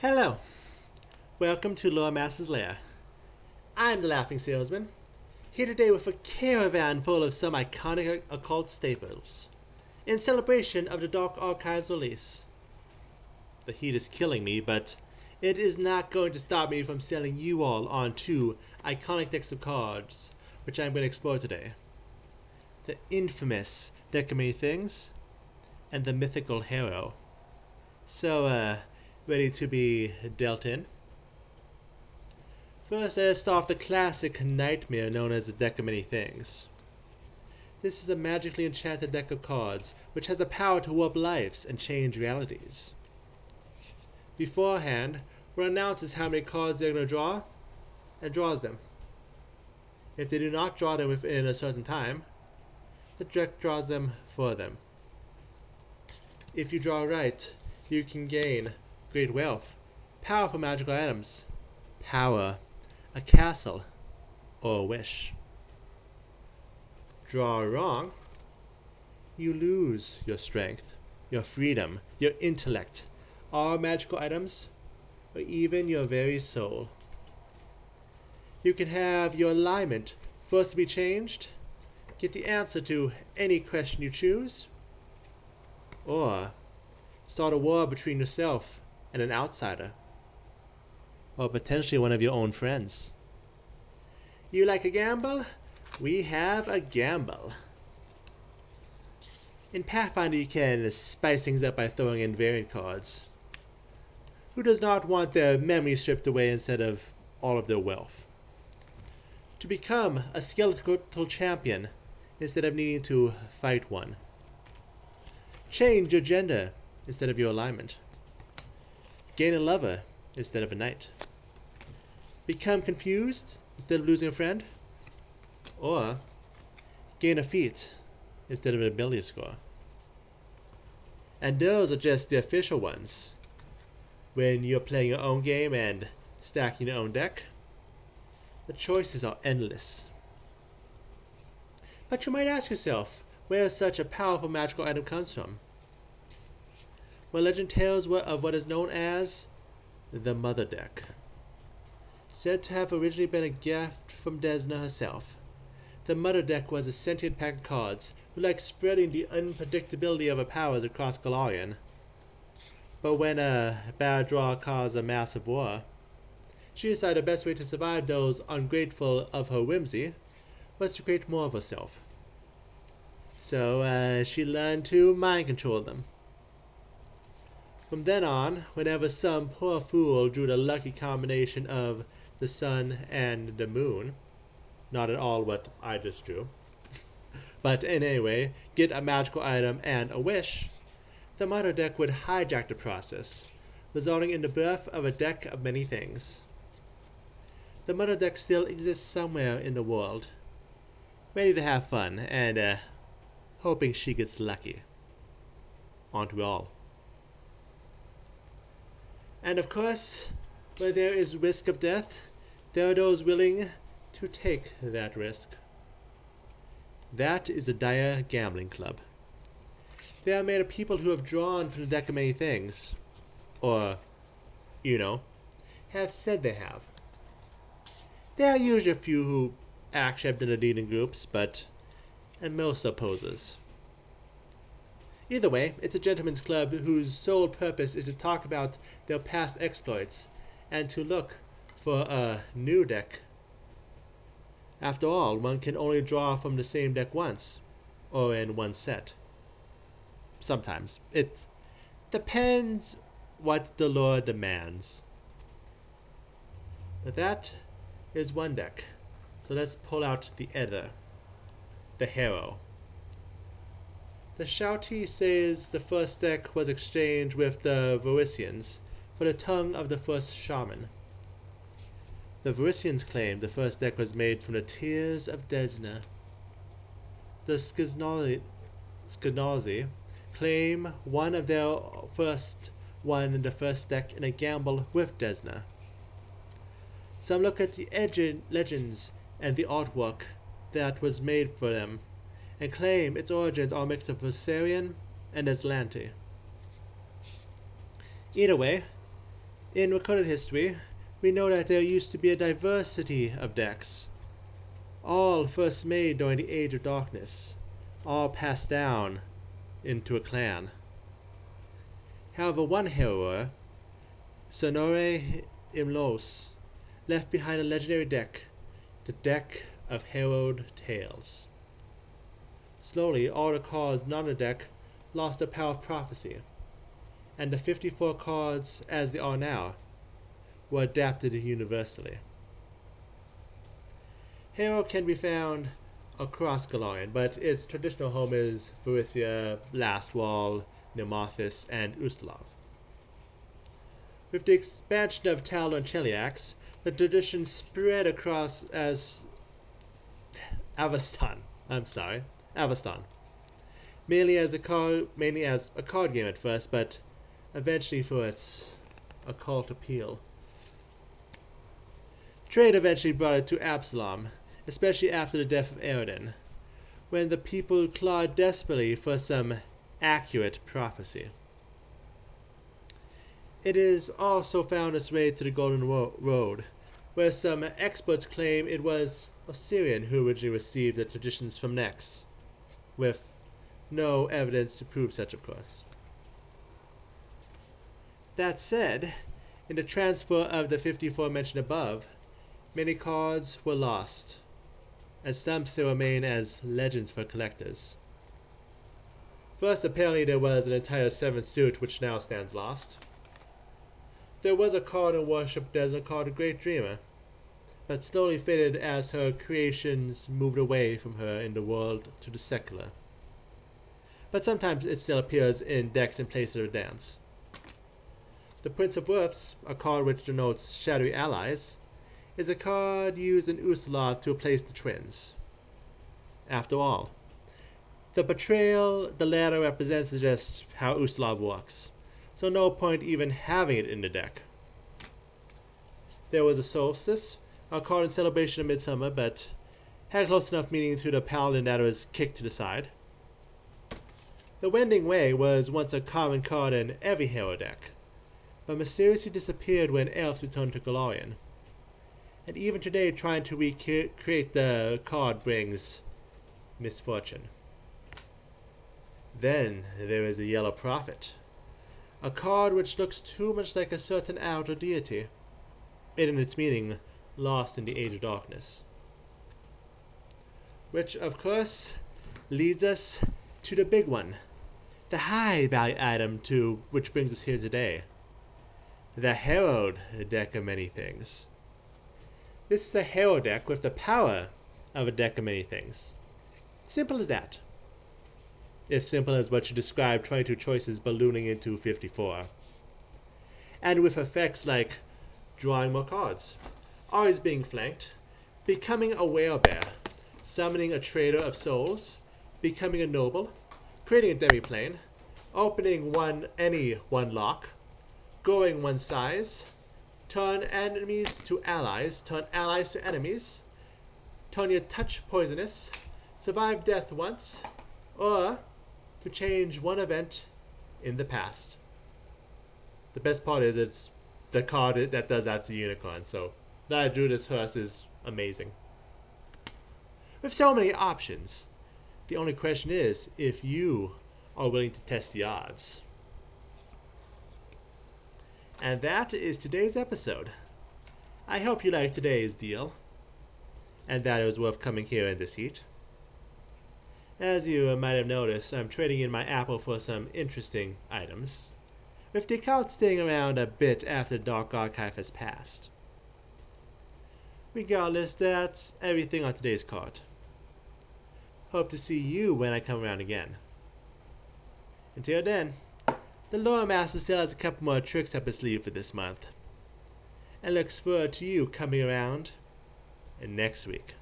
Hello, welcome to Lore Master's Lair. I'm the Laughing Salesman, here today with a caravan full of some iconic occult staples, in celebration of the Dark Archives release. The heat is killing me, but it is not going to stop me from selling you all on two iconic decks of cards, which I'm going to explore today. The infamous Deck of Many Things, and the mythical Harrow. So, ready to be dealt in? First, let's start off the classic nightmare known as the Deck of Many Things. This is a magically enchanted deck of cards which has the power to warp lives and change realities. Beforehand, one announces how many cards they're going to draw and draws them. If they do not draw them within a certain time, the deck draws them for them. If you draw right, you can gain great wealth, powerful magical items, power, a castle, or a wish. Draw wrong, you lose your strength, your freedom, your intellect, all magical items, or even your very soul. You can have your alignment forced to be changed, get the answer to any question you choose, or start a war between yourself and an outsider, or potentially one of your own friends. You like a gamble? We have a gamble. In Pathfinder, you can spice things up by throwing in variant cards. Who does not want their memory stripped away instead of all of their wealth? To become a skeletal champion instead of needing to fight one. Change your gender instead of your alignment. Gain a lover instead of a knight. Become confused instead of losing a friend. Or gain a feat instead of an ability score. And those are just the official ones. When you're playing your own game and stacking your own deck, the choices are endless. But you might ask yourself where such a powerful magical item comes from. Well, legend tells of what is known as the Mother Deck. Said to have originally been a gift from Desna herself, the Mother Deck was a sentient pack of cards who liked spreading the unpredictability of her powers across Galarian. But when a bad draw caused a massive war, she decided the best way to survive those ungrateful of her whimsy was to create more of herself. So she learned to mind control them. From then on, whenever some poor fool drew the lucky combination of the sun and the moon, not at all what I just drew, but in any way, get a magical item and a wish, the Mother Deck would hijack the process, resulting in the birth of a deck of many things. The Mother Deck still exists somewhere in the world, ready to have fun and hoping she gets lucky. Aren't we all? And of course, where there is risk of death, there are those willing to take that risk. That is the Dire Gambling Club. They are made of people who have drawn from the Deck of Many Things. Or, have said they have. There are usually a few who actually have done the deed in groups, and most are posers. Either way, it's a gentleman's club whose sole purpose is to talk about their past exploits and to look for a new deck. After all, one can only draw from the same deck once, or in one set. Sometimes. It depends what the lore demands. But that is one deck. So let's pull out the other. The Harrow. The Shouty says the first deck was exchanged with the Voricians for the tongue of the first shaman. The Voricians claim the first deck was made from the tears of Desna. The Skinazi claim one of their first won in the first deck in a gamble with Desna. Some look at the legends and the artwork that was made for them and claim its origins are a mix of Viserion and Aslanti. Either way, In recorded history, we know that there used to be a diversity of decks, all first made during the Age of Darkness, all passed down into a clan. However, one hero, Sonore Imlos, left behind a legendary deck, the deck of Harrowed Tales. Slowly, all the cards not in the deck lost their power of prophecy, and the 54 cards, as they are now, were adapted universally. Harrow can be found across Golarion, but its traditional home is Varisia, Lastwall, Nemothis, and Ustalav. With the expansion of Tal and Cheliax, the tradition spread across as Avastan. Mainly as a card game at first, but eventually for its occult appeal. Trade eventually brought it to Absalom, especially after the death of Eredin, when the people clawed desperately for some accurate prophecy. It is also found its way to the Golden Road, where some experts claim it was Osirian who originally received the traditions from Nex, with no evidence to prove such, of course. That said, in the transfer of the 54 mentioned above, many cards were lost, and some still remain as legends for collectors. First, apparently there was an entire 7th suit which now stands lost. There was a card in Worship Desert called the Great Dreamer, but slowly faded as her creations moved away from her in the world to the secular. But sometimes it still appears in decks in place of the dance. The Prince of Worths, a card which denotes shadowy allies, is a card used in Ustalav to replace the twins. After all, the betrayal the latter represents is just how Ustalav works, so no point even having it in the deck. There was a Solstice, a card in celebration of Midsummer, but had close enough meaning to the paladin that it was kicked to the side. The Wending Way was once a common card in every hero deck, but mysteriously disappeared when elves returned to Golarion. And even today, trying to recreate the card brings misfortune. Then there is a Yellow Prophet, a card which looks too much like a certain outer deity, and in its meaning lost in the Age of Darkness. Which, of course, leads us to the big one, the high value item to which brings us here today, the Harrowed Deck of Many Things. This is a Harrow deck with the power of a deck of many things. Simple as that. If simple as what you described 22 choices ballooning into 54. And with effects like drawing more cards, always being flanked, becoming a werebear, summoning a trader of souls, becoming a noble, creating a demiplane, opening any one lock, growing one size, turn enemies to allies, turn allies to enemies, turn your touch poisonous, survive death once, or to change one event in the past. The best part is it's the card that does that's a unicorn, so that I drew this first is amazing. With so many options, the only question is if you are willing to test the odds. And that is today's episode. I hope you liked today's deal, and that it was worth coming here in this heat. As you might have noticed, I'm trading in my Apple for some interesting items, with the account staying around a bit after the Dark Archive has passed. Regardless, that's everything on today's card. Hope to see you when I come around again. Until then, the Lore Master still has a couple more tricks up his sleeve for this month, and looks forward to you coming around next week.